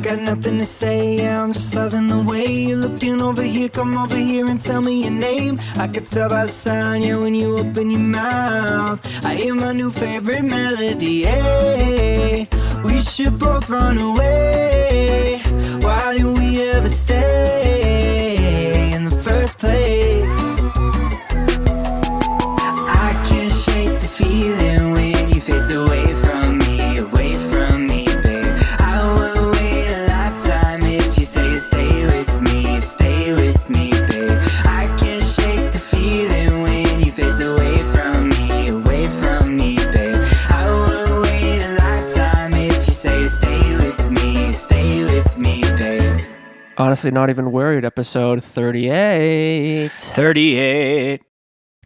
got nothing to say, yeah, I'm just loving the way you're looking over here. Come over here and tell me your name. I can tell by the sound, yeah, when you open your mouth. I hear my new favorite melody, hey. We should both run away. Why did we ever stay in the first place? I can't shake the feeling when you face away from me, babe. I will wait a lifetime if you say stay with me, babe. I can't shake the feeling when you face away from me, babe. I will wait a lifetime if you say stay with me, babe. Honestly, Not Even Worried, episode 38. 38.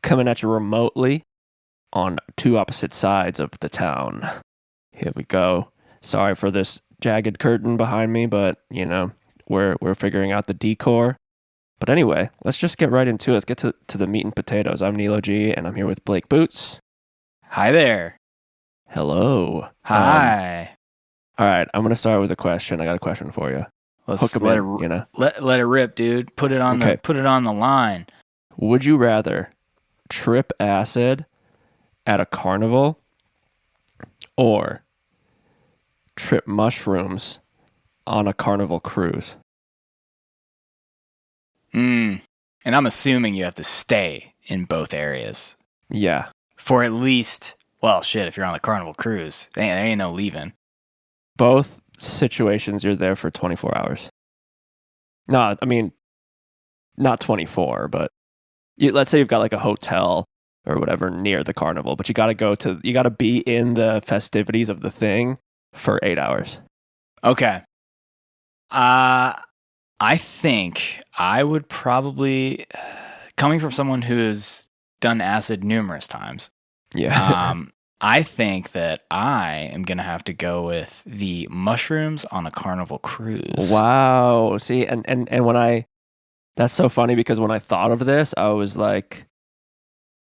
Coming at you remotely on two opposite sides of the town. Here we go. Sorry for this jagged curtain behind me, but, you know, we're figuring out the decor. But anyway, let's just get right into it. Let's get to the meat and potatoes. I'm Nilo G, and I'm here with Blake Boots. Hi there. Hello. Hi. All right, I'm going to start with a question. I got a question for you. Let's Hook 'em let in, you know. Let it rip, dude. Put it on Okay. the line. Would you rather trip acid at a carnival or trip mushrooms on a Carnival Cruise? And I'm assuming you have to stay in both areas Yeah. for at least, well, shit, if you're on the Carnival Cruise, there ain't no leaving. Both situations, you're there for 24 hours. No, I mean, not 24, but let's say you've got like a hotel or whatever near the carnival, but you got to be in the festivities of the thing for 8 hours. Okay. I think I would probably, coming from someone who's done acid numerous times, Yeah. I think that I am going to have to go with the mushrooms on a Carnival Cruise. Wow. See, and that's so funny because when I thought of this, I was like,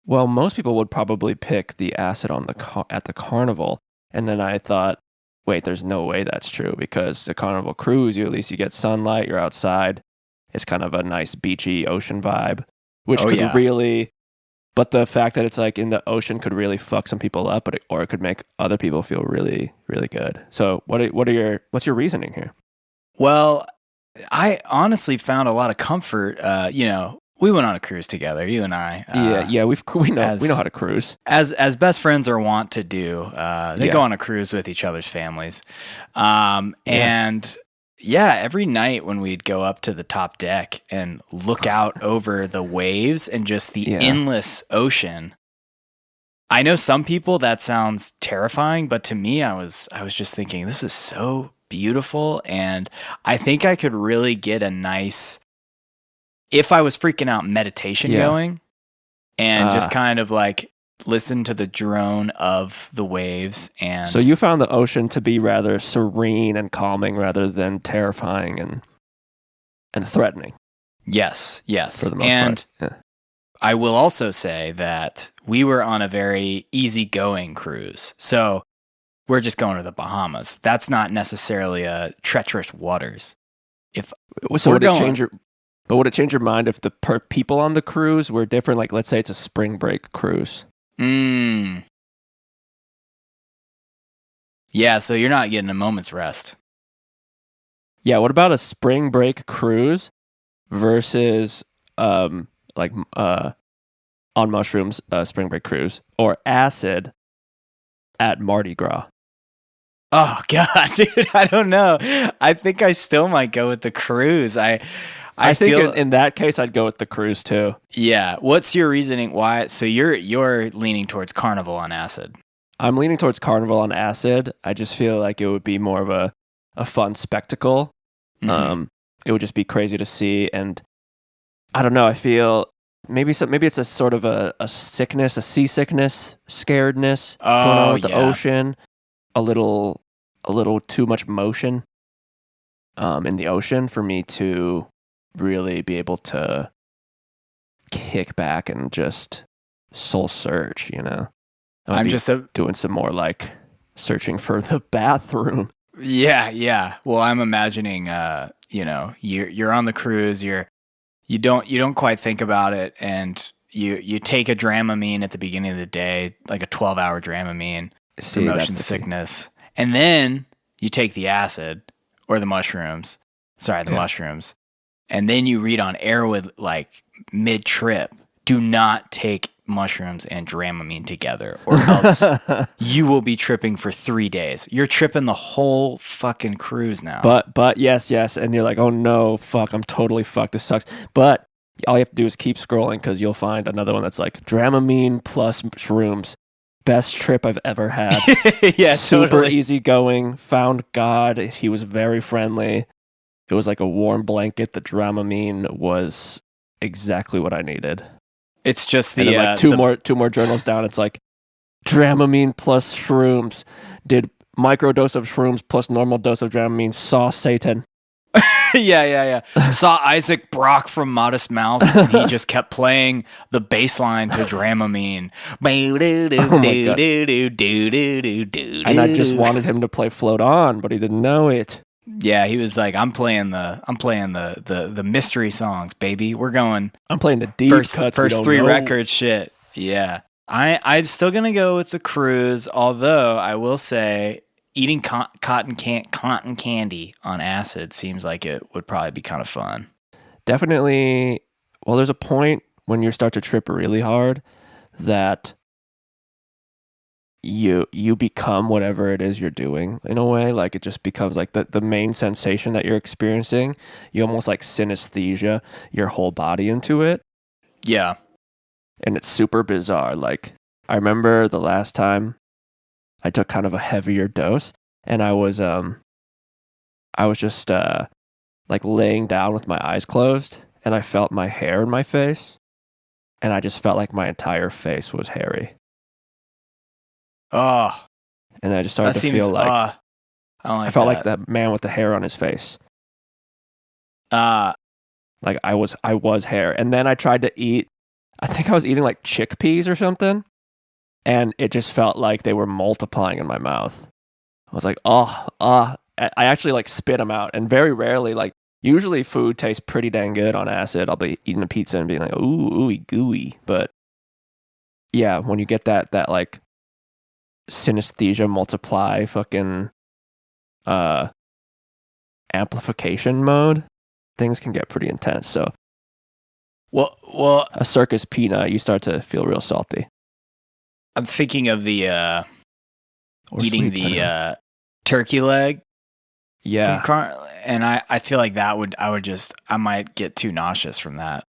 well, most people would probably pick the acid on at the carnival. And then I thought, wait, there's no way that's true because the Carnival Cruise, at least you get sunlight, you're outside. It's kind of a nice beachy ocean vibe, which but the fact that it's like in the ocean could really fuck some people up, or it could make other people feel really, really good. So what's your reasoning here? Well, I honestly found a lot of comfort. We went on a cruise together, you and I. We know how to cruise. As best friends are wont to do. They go on a cruise with each other's families. And every night when we'd go up to the top deck and look out over the waves and just the endless ocean. I know some people that sounds terrifying, but to me, I was just thinking, this is so beautiful. And I think I could really get a nice, if I was freaking out, meditation going and just kind of like listen to the drone of the waves. And so you found the ocean to be rather serene and calming rather than terrifying and threatening. Yes. For the most part. Yeah. I will also say that we were on a very easygoing cruise. So we're just going to the Bahamas. That's not necessarily a treacherous waters. Would it change your mind if the people on the cruise were different? Like, let's say it's a spring break cruise. Yeah, so you're not getting a moment's rest. Yeah, what about a spring break cruise versus on mushrooms spring break cruise or acid at Mardi Gras? Oh God, dude, I don't know. I think I still might go with the cruise. I think feel in that case, I'd go with the cruise too. Yeah. What's your reasoning? Why? So you're leaning towards Carnival on acid. I'm leaning towards Carnival on acid. I just feel like it would be more of a fun spectacle. Mm-hmm. It would just be crazy to see, and I don't know. I feel maybe it's a sort of a sickness, a seasickness, scaredness going on with the ocean. A little too much motion in the ocean for me to really be able to kick back and just soul search, you know. I'm just doing some more like searching for the bathroom. Yeah. Well, I'm imagining, you're on the cruise, you don't quite think about it, and you take a Dramamine at the beginning of the day, like a 12-hour Dramamine for See, that's motion the key. sickness, and then you take the acid or the mushrooms. Sorry, the Yeah. mushrooms, and then you read on Airwood like mid-trip, do not take mushrooms and Dramamine together, or else you will be tripping for 3 days. You're tripping the whole fucking cruise now. But yes, and you're like, oh no, fuck, I'm totally fucked. This sucks. But all you have to do is keep scrolling because you'll find another one that's like Dramamine plus shrooms. Best trip I've ever had. Yeah, super totally. easygoing. Found God. He was very friendly. It was like a warm blanket. The Dramamine was exactly what I needed. It's just And the then like two more journals down. It's like Dramamine plus shrooms. Did microdose of shrooms plus normal dose of Dramamine. Saw Satan. yeah. Saw Isaac Brock from Modest Mouse, and he just kept playing the bass line to Dramamine. And I just wanted him to play Float On, but he didn't know it. Yeah, he was like, I'm playing the mystery songs, baby. We're going I'm playing the deep first cuts. We don't three know. records shit. Yeah. I'm still gonna go with the cruise, although I will say eating cotton candy on acid seems like it would probably be kind of fun. Definitely. Well, there's a point when you start to trip really hard that you become whatever it is you're doing in a way. Like it just becomes like the main sensation that you're experiencing. You almost like synesthesia your whole body into it. Yeah. And it's super bizarre. Like I remember the last time I took kind of a heavier dose, and I was just like laying down with my eyes closed, and I felt my hair in my face, and I just felt like my entire face was hairy. Oh, And I just started to feel like I don't like I felt that. like that man with the hair on his face. Uh, Like I was hair. And then I tried to eat, I think I was eating like chickpeas or something, and it just felt like they were multiplying in my mouth. I was like, I actually like spit them out. And very rarely, like usually food tastes pretty dang good on acid. I'll be eating a pizza and being like, ooh, ooey gooey. But yeah, when you get that like synesthesia multiply fucking amplification mode, things can get pretty intense. So well, a circus peanut, you start to feel real salty. I'm thinking of the Or eating sweet, depending on- the turkey leg. yeah. And I feel like I might get too nauseous from that.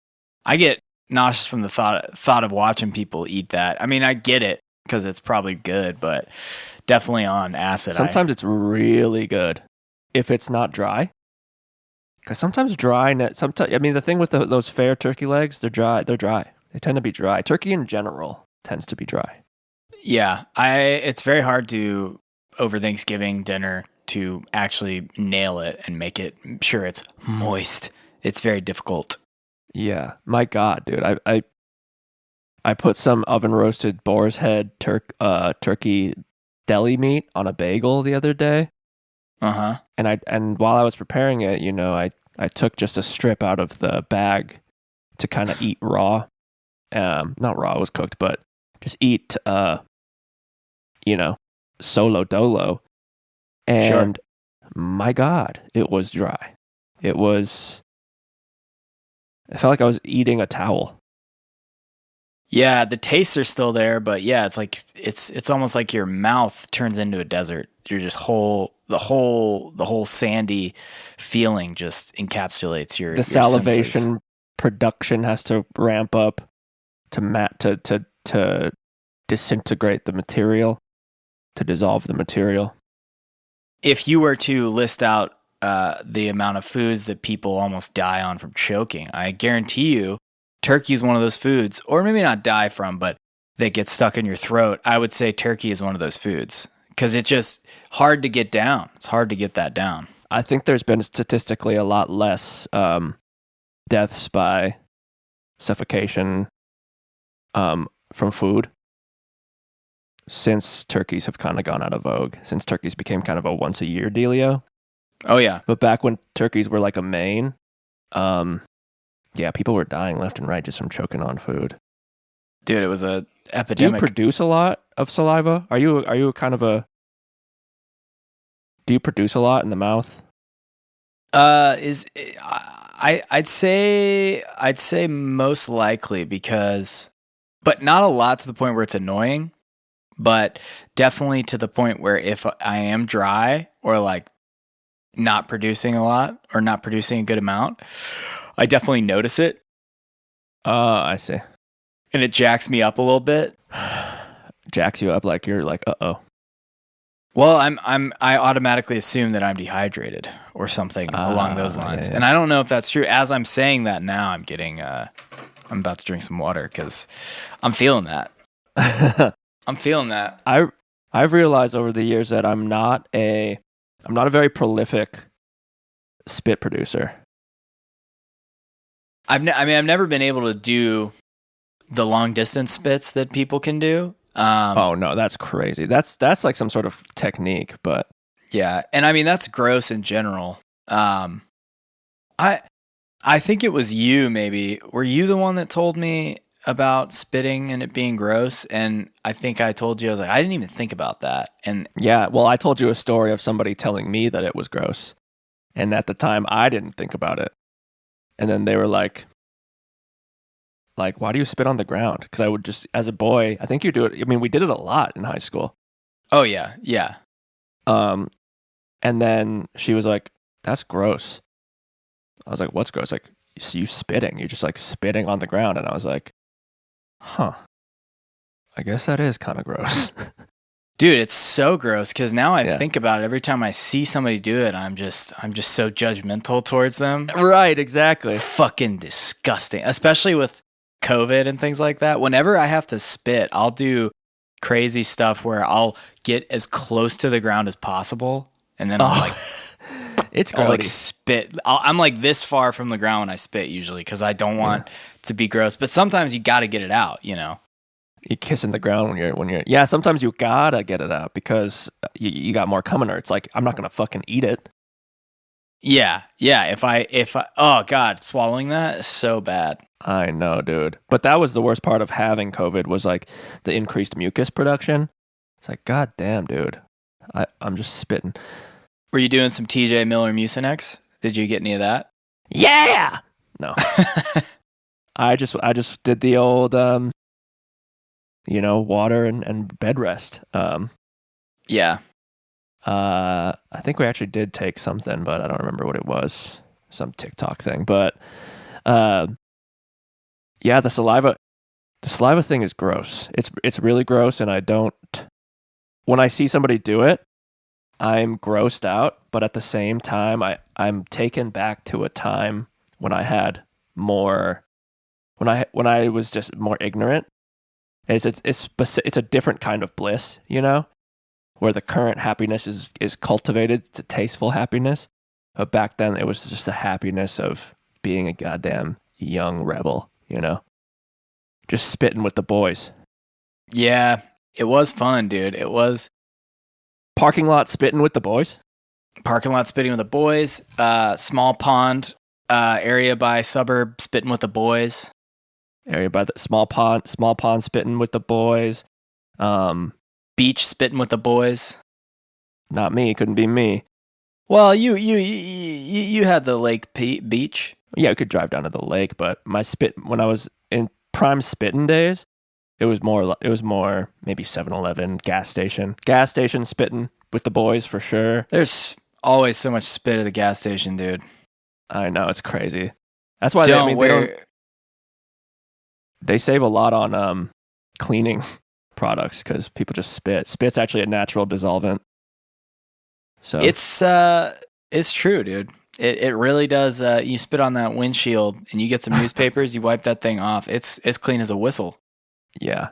I get nauseous from the thought of watching people eat that. I mean, I get it because it's probably good, but definitely on acid. Sometimes it's really good if it's not dry. Because sometimes I mean, the thing with those fair turkey legs, they're dry. They tend to be dry. Turkey in general tends to be dry. Yeah, it's very hard to over Thanksgiving dinner to actually nail it and make it sure it's moist. It's very difficult. Yeah, my God, dude, I put some oven roasted boar's head turkey deli meat on a bagel the other day, Uh-huh. and while I was preparing it, I took just a strip out of the bag to kind of eat raw. Not raw, it was cooked, but just eat solo dolo. And my God, it was dry. I felt like I was eating a towel. Yeah, the tastes are still there, but yeah, it's like it's almost like your mouth turns into a desert. You're just the whole sandy feeling just encapsulates your The salivation senses. production has to ramp up to disintegrate the material, to dissolve the material. If you were to list out the amount of foods that people almost die on from choking, I guarantee you turkey is one of those foods, or maybe not die from, but that gets stuck in your throat. I would say turkey is one of those foods because it's just hard to get down. It's hard to get that down. I think there's been statistically a lot less deaths by suffocation from food. since turkeys have kind of gone out of vogue, since turkeys became kind of a once a year dealio. Oh yeah. But back when turkeys were like a main, yeah, people were dying left and right just from choking on food. Dude, it was a Do you epidemic. produce a lot of saliva? Are you kind of a? Do you produce a lot in the mouth? I'd say most likely because, but not a lot to the point where it's annoying, but definitely to the point where if I am dry or like not producing a lot or not producing a good amount, I definitely notice it. I see. And it jacks me up a little bit. Jacks you up like you're like, uh-oh. Well, I automatically assume that I'm dehydrated or something along those lines. Yeah. And I don't know if that's true. As I'm saying that now, I'm getting I'm about to drink some water cuz I'm feeling that. I'm feeling that. I've realized over the years that I'm not a very prolific spit producer. I've never been able to do the long distance spits that people can do. Oh no, that's crazy. That's like some sort of technique, but yeah, and I mean that's gross in general. I think it was you maybe. Were you the one that told me about spitting and it being gross? And I think I told you, I was like, I didn't even think about that. And yeah, well, I told you a story of somebody telling me that it was gross, and at the time I didn't think about it. And then they were like, why do you spit on the ground? Because I would just, as a boy, I think you do it. I mean, we did it a lot in high school. Oh yeah, yeah. And then she was like, "That's gross." I was like, "What's gross?" Like, you spitting. You're just like spitting on the ground. And I was like, "Huh. I guess that is kind of gross." Dude, it's so gross because now I Yeah. think about it every time I see somebody do it. I'm just so judgmental towards them. Right, exactly. Fucking disgusting, especially with COVID and things like that. Whenever I have to spit, I'll do crazy stuff where I'll get as close to the ground as possible, and then I'll like, it's I'll like grody. spit. I'm like this far from the ground when I spit usually because I don't want to be gross. But sometimes you got to get it out, you know. You're kissing the ground when you're. Yeah, sometimes you gotta get it out because you got more coming. Or it's like I'm not gonna fucking eat it. Yeah. If I, oh God, swallowing that is so bad. I know, dude. But that was the worst part of having COVID was like the increased mucus production. It's like, God damn, dude. I'm just spitting. Were you doing some TJ Miller Mucinex? Did you get any of that? Yeah. No. I just did the old water and bed rest. Yeah. I think we actually did take something, but I don't remember what it was. Some TikTok thing. But yeah, the saliva thing is gross. It's really gross, and I don't. When I see somebody do it, I'm grossed out. But at the same time, I'm taken back to a time when I had more, when I was just more ignorant. It's a different kind of bliss, where the current happiness is cultivated to tasteful happiness. But back then, it was just the happiness of being a goddamn young rebel, just spitting with the boys. Yeah, it was fun, dude. It was Parking lot spitting with the boys. parking lot spitting with the boys. Small pond area by suburb spitting with the boys. Area by the small pond spitting with the boys. Beach spitting with the boys. Not me. Couldn't be me. Well, you had the lake beach. Yeah, we could drive down to the lake, but my spit when I was in prime spitting days, it was more maybe 7-Eleven, gas station spitting with the boys for sure. There's always so much spit at the gas station, dude. I know, it's crazy. That's why they save a lot on cleaning products because people just spit. Spit's actually a natural dissolvent. So it's true, dude. It really does. You spit on that windshield and you get some newspapers, you wipe that thing off. It's clean as a whistle. Yeah.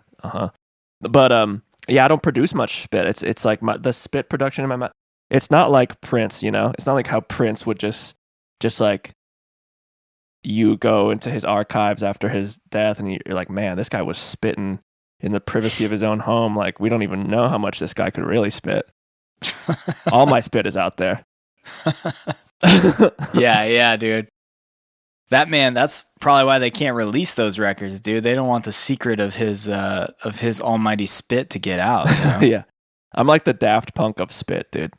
But yeah, I don't produce much spit. It's like the spit production in my mouth. It's not like Prince, It's not like how Prince would just like you go into his archives after his death and you're like, man, this guy was spitting in the privacy of his own home. Like, we don't even know how much this guy could really spit. All my spit is out there. Yeah, dude. That man, that's probably why they can't release those records, dude. They don't want the secret of his almighty spit to get out. You know? Yeah. I'm like the Daft Punk of spit, dude.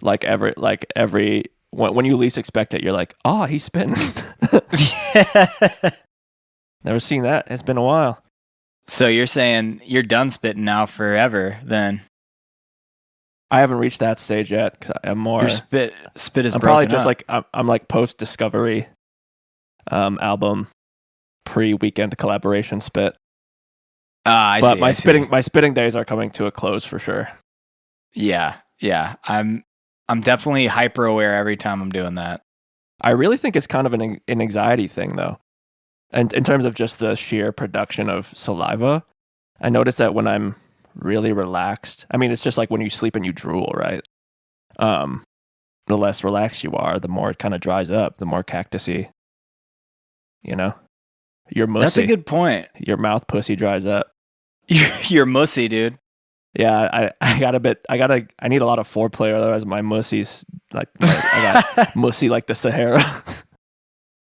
Like every when you least expect it, you're like, oh, he's spitting. Never seen that. It's been a while. So you're saying you're done spitting now forever, then? I haven't reached that stage yet. 'Cause I'm more. Your spit is I'm broken probably just up. like I'm like post Discovery album pre-weekend collaboration spit. I see. My spitting days are coming to a close for sure. Yeah. I'm definitely hyper aware every time I'm doing that. I really think it's kind of an anxiety thing though. And in terms of just the sheer production of saliva, I notice that when I'm really relaxed, I mean, it's just like when you sleep and you drool, right? The less relaxed you are, the more it kind of dries up, the more cactusy, you know? You're mussy. That's a good point. Your mouth pussy dries up. You're mussy, dude. Yeah, I need a lot of foreplay, otherwise my mussy's like I got mussy like the Sahara.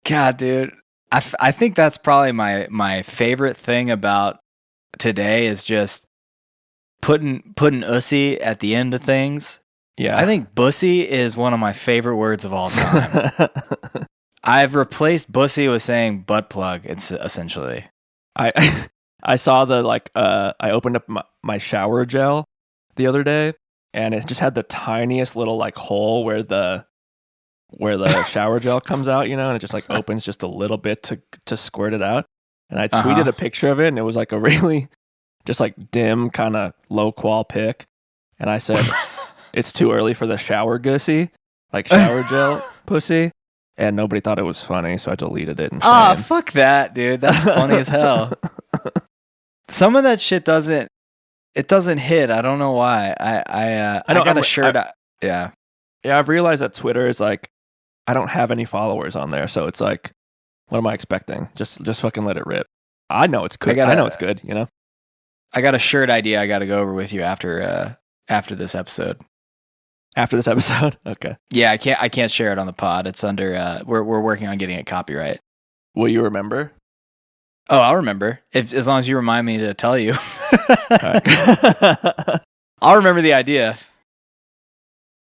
God, dude. I think that's probably my favorite thing about today is just putting ussy at the end of things. Yeah. I think bussy is one of my favorite words of all time. I've replaced bussy with saying butt plug. It's essentially. I saw I opened up my shower gel the other day, and it just had the tiniest little like hole where the shower gel comes out, you know, and it just like opens just a little bit to squirt it out. And I tweeted a picture of it, and it was like a really just like dim kind of low qual pic. And I said, it's too early for the shower gussy, like shower gel pussy. And nobody thought it was funny, so I deleted it. Fuck that, dude. That's funny as hell. Some of that shit doesn't hit. I don't know why. I got a shirt. Yeah, I've realized that Twitter is like, I don't have any followers on there, so it's like, what am I expecting? Just fucking let it rip. I know it's good. I know it's good. You know. I got a shirt idea. I got to go over with you after this episode. After this episode, okay. Yeah, I can't share it on the pod. It's under. We're working on getting it copyright. Will you remember? Oh, I'll remember. As long as you remind me to tell you. I'll remember the idea.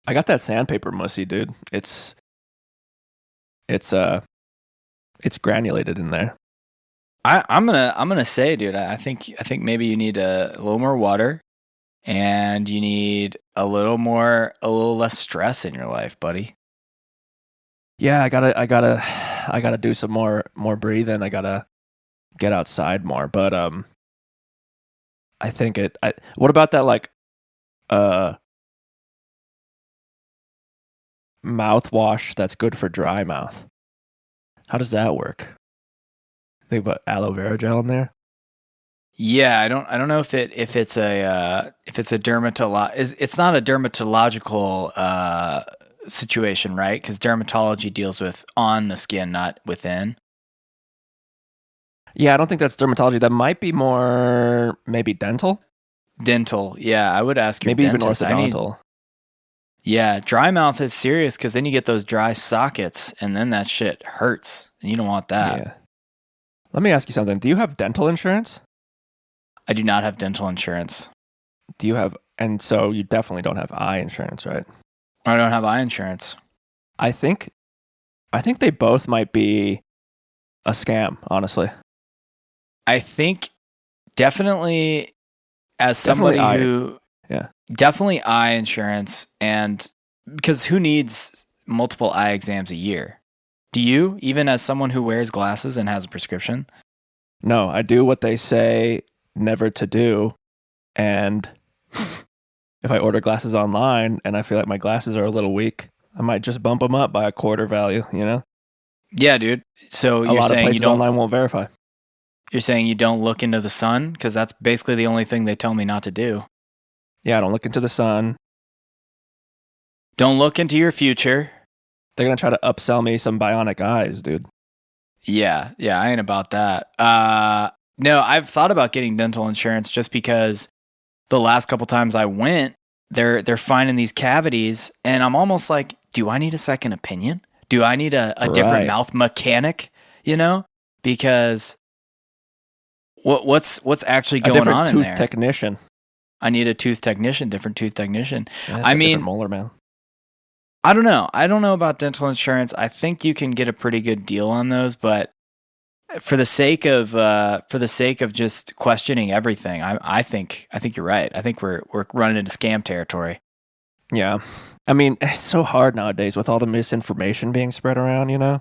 I got that sandpaper mussy, dude. It's granulated in there. I'm gonna say, dude, I think maybe you need a little more water, and you need a little less stress in your life, buddy. Yeah, I gotta do some more breathing. I gotta get outside more. But I think what about that like mouthwash that's good for dry mouth? How does that work? They put aloe vera gel in there? Yeah, I don't know if it's a it's not a dermatological situation, right? Because dermatology deals with on the skin, not within. Yeah, I don't think that's dermatology. That might be more maybe dental. Dental, yeah. I would ask your maybe dentist. even orthodontal. Yeah, dry mouth is serious because then you get those dry sockets, and then that shit hurts, and you don't want that. Yeah. Let me ask you something. Do you have dental insurance? I do not have dental insurance. Do you have? And so you definitely don't have eye insurance, right? I don't have eye insurance. I think they both might be a scam, honestly. I think definitely as somebody who definitely eye insurance, and because who needs multiple eye exams a year? Do you, even as someone who wears glasses and has a prescription? No, I do what they say never to do. And if I order glasses online and I feel like my glasses are a little weak, I might just bump them up by a quarter value, you know? Yeah, dude. So a lot of places online won't verify. You're saying you don't look into the sun? Because that's basically the only thing they tell me not to do. Yeah, don't look into the sun. Don't look into your future. They're going to try to upsell me some bionic eyes, dude. Yeah, I ain't about that. No, I've thought about getting dental insurance just because the last couple times I went, they're finding these cavities, and I'm almost like, do I need a second opinion? Do I need a different Right. mouth mechanic? You know, because what's actually A going different on in tooth there? technician. I need a tooth technician, different tooth technician. Yeah, I a mean, different molar man. I don't know. I don't know about dental insurance. I think you can get a pretty good deal on those, but for the sake of just questioning everything, I think you're right. I think we're running into scam territory. Yeah. I mean, it's so hard nowadays with all the misinformation being spread around, you know?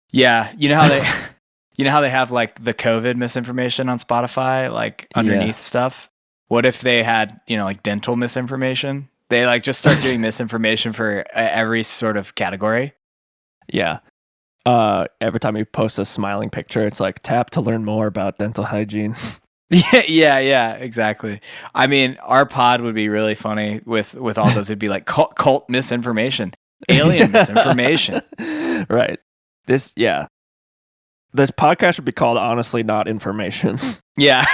Yeah, you know how they you know how they have like the COVID misinformation on Spotify, like underneath stuff? What if they had, like dental misinformation? They like just start doing misinformation for every sort of category. Yeah. Every time you post a smiling picture, it's like tap to learn more about dental hygiene. Yeah, exactly. I mean, our pod would be really funny with all those. It'd be like cult misinformation, alien misinformation. Right. This podcast should be called Honestly Not Information. Yeah.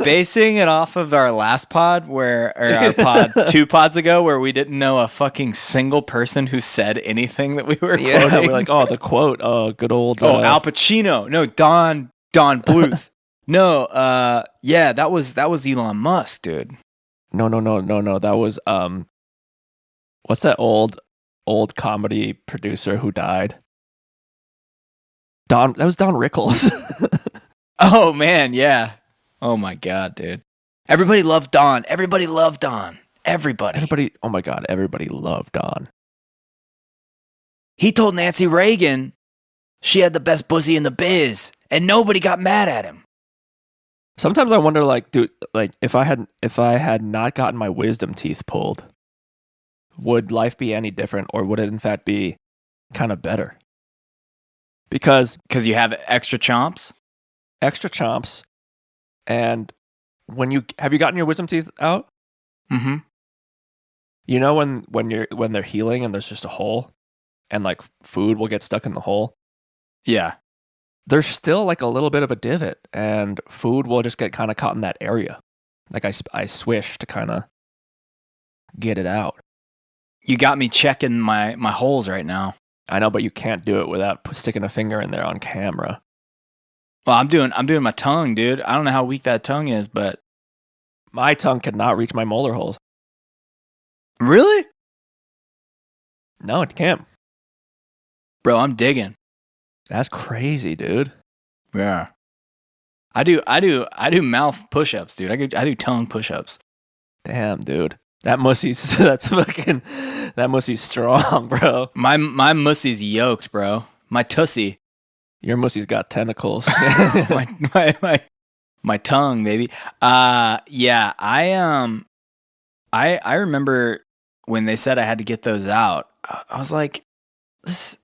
Basing it off of our last pod or our pod 2 pods ago, where we didn't know a fucking single person who said anything that we were quoting. We're like, oh, the quote. Oh, good old. Al Pacino. No, Don Bluth. No, that was Elon Musk, dude. No. That was what's that old comedy producer who died? That was Don Rickles. Oh man, yeah. Oh my god, dude. Everybody loved Don. Everybody. Oh my god, everybody loved Don. He told Nancy Reagan she had the best pussy in the biz, and nobody got mad at him. Sometimes I wonder, like, dude, like if I had not gotten my wisdom teeth pulled, would life be any different, or would it in fact be kind of better? Because you have extra chomps, and have you gotten your wisdom teeth out? Mm-hmm. You know when they're healing and there's just a hole, and like food will get stuck in the hole. Yeah. There's still like a little bit of a divot, and food will just get kind of caught in that area. Like I swish to kind of get it out. You got me checking my holes right now. I know, but you can't do it without sticking a finger in there on camera. Well, I'm doing my tongue, dude. I don't know how weak that tongue is, but my tongue cannot reach my molar holes. Really? No, it can't. Bro, I'm digging. That's crazy, dude. Yeah. I do mouth push-ups, dude. I do tongue push-ups. Damn, dude. That mussy's strong, bro. My mussy's yoked, bro. My tussie. Your mussy's got tentacles. my tongue, baby. Yeah, I remember when they said I had to get those out. I was like, there's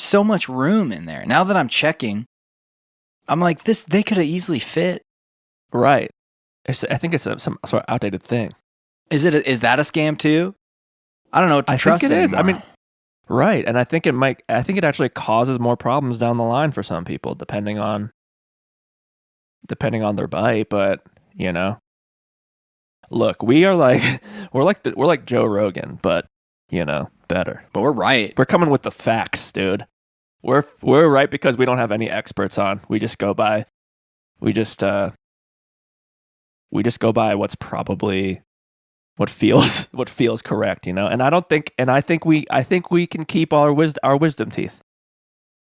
so much room in there. Now that I'm checking, I'm like, they could have easily fit. Right. I think it's some sort of outdated thing. Is that a scam too? I don't know what to trust think it is. anymore. I mean, right. And I think it actually causes more problems down the line for some people, depending on their bite. But, look, we're like Joe Rogan, but, better. But we're right. We're coming with the facts, dude. We're right because we don't have any experts on. We just go by what's probably what feels correct, And I think we can keep our wisdom teeth.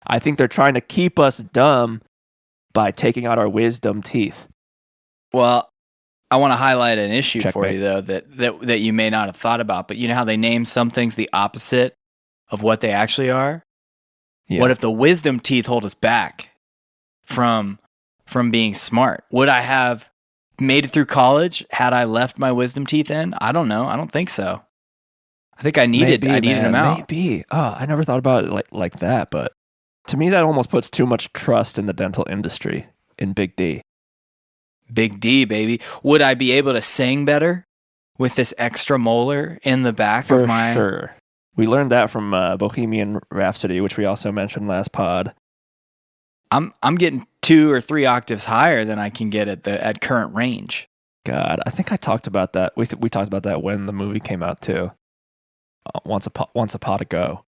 I think they're trying to keep us dumb by taking out our wisdom teeth. Well, I want to highlight an issue Checkmate. for you though that you may not have thought about, but you know how they name some things the opposite of what they actually are? Yeah. What if the wisdom teeth hold us back from being smart? Would I have made it through college had I left my wisdom teeth in? I don't know. I don't think so. I think I needed them out. Maybe. Oh, I never thought about it like that, but to me that almost puts too much trust in the dental industry, in Big D. Big D, baby. Would I be able to sing better with this extra molar in the back of my... For sure. We learned that from Bohemian Rhapsody, which we also mentioned last pod. I'm getting 2 or 3 octaves higher than I can get at current range. God, I think I talked about that. We talked about that when the movie came out too. Once a pot to go.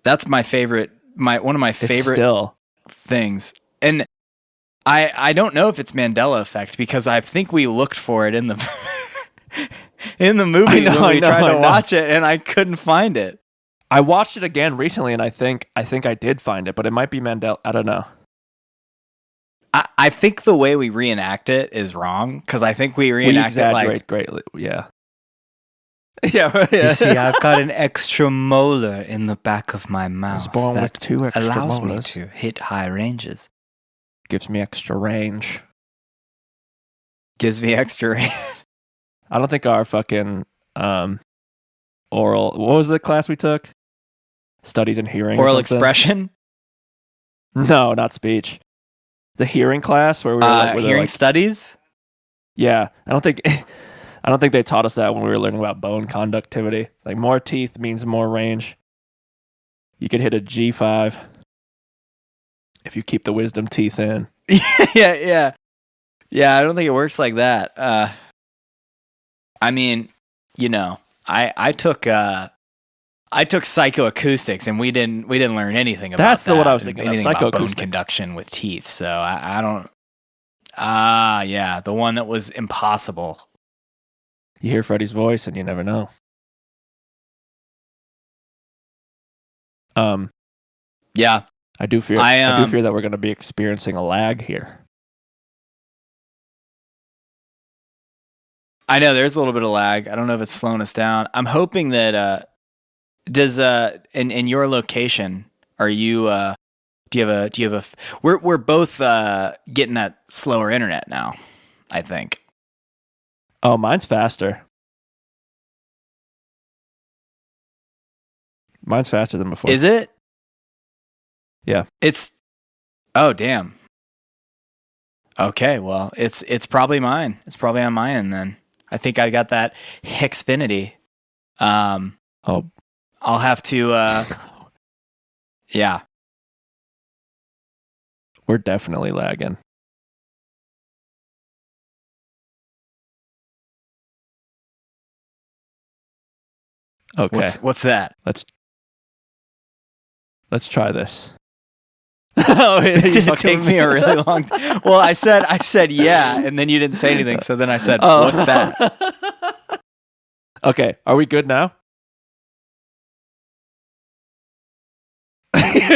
That's my favorite. One of my favorite things. And I don't know if it's Mandela effect because I think we looked for it in the in the movie when we tried to watch it, and I couldn't find it. I watched it again recently, and I think I did find it, but it might be Mandela. I don't know. I think the way we reenact it is wrong because I think we reenact it like greatly. Yeah. Yeah. You see, I've got an extra molar in the back of my mouth. I was born with 2 extra allows molars. Me to hit high ranges. Gives me extra range. Gives me extra range. I don't think our fucking oral. What was the class we took? Studies in hearing. Oral expression. No, not speech. The hearing class where we were hearing studies. Yeah, I don't think they taught us that when we were learning about bone conductivity. Like more teeth means more range. You could hit a G5 if you keep the wisdom teeth in. Yeah. I don't think it works like that. I mean, I took psychoacoustics, and we didn't learn anything about That's that. What I was thinking. Anything Of, about bone conduction with teeth. So I don't. Yeah, the one that was impossible. You hear Freddie's voice, and you never know. Yeah, I do fear. I do fear that we're going to be experiencing a lag here. I know there's a little bit of lag. I don't know if it's slowing us down. I'm hoping that in your location, are you do you have a we're both getting that slower internet now, I think. Oh, mine's faster. Mine's faster than before. Is it? Yeah. Oh, damn. Okay, well, it's probably mine. It's probably on my end then. I think I got that Xfinity. I'll have to yeah. We're definitely lagging. Okay. What's that? Let's try this. Oh, did it take me a really long time? Well, I said yeah, and then you didn't say anything, so then I said, what's that? Okay, are we good now?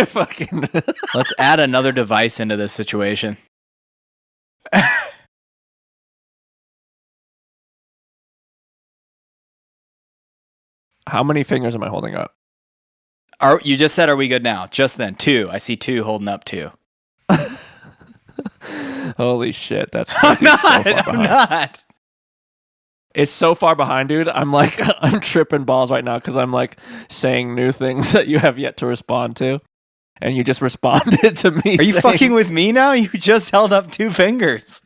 Fucking Let's add another device into this situation. How many fingers am I holding up? You just said, are we good now? Just then, 2. I see 2 holding up 2. Holy shit, that's crazy. I'm not. It's so far behind, dude. I'm tripping balls right now because I'm like saying new things that you have yet to respond to. And you just responded to me. Are you fucking with me now? You just held up 2 fingers.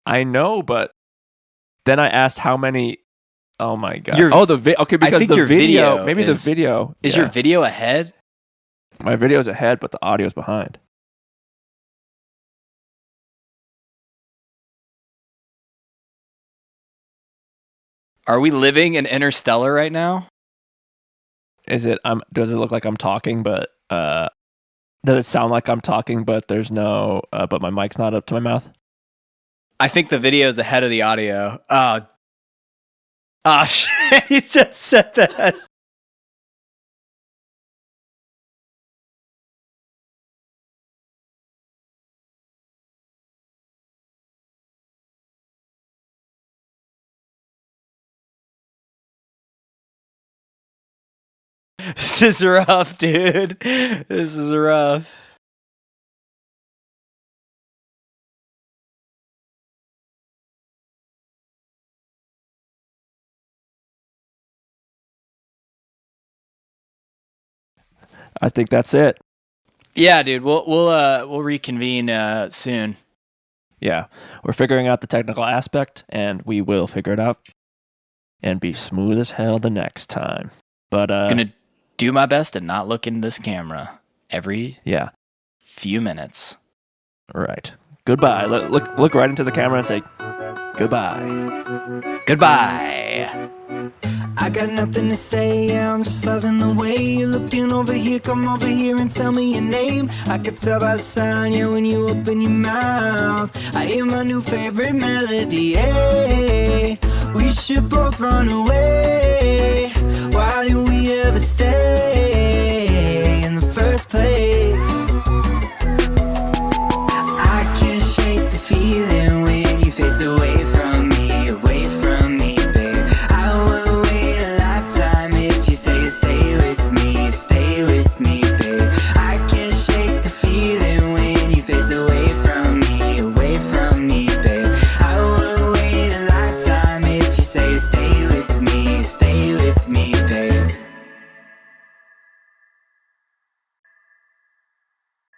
I know, but then I asked how many. Oh my god! Okay, because I think the your video, maybe is, the video is your video ahead. My video's ahead, but the audio's behind. Are we living in Interstellar right now? Is it? Does it look like I'm talking? But does it sound like I'm talking? But there's no. But my mic's not up to my mouth. I think the video is ahead of the audio. Oh shit! You just said that. This is rough, dude. This is rough. I think that's it. Yeah, dude. We'll reconvene soon. Yeah, we're figuring out the technical aspect, and we will figure it out and be smooth as hell the next time. But I'm gonna do my best to not look in this camera every few minutes. Right. Goodbye. Look right into the camera and say goodbye. Goodbye. I got nothing to say, yeah, I'm just loving the way you're looking over here. Come over here and tell me your name. I can tell by the sound, yeah, when you open your mouth. I hear my new favorite melody, hey. We should both run away.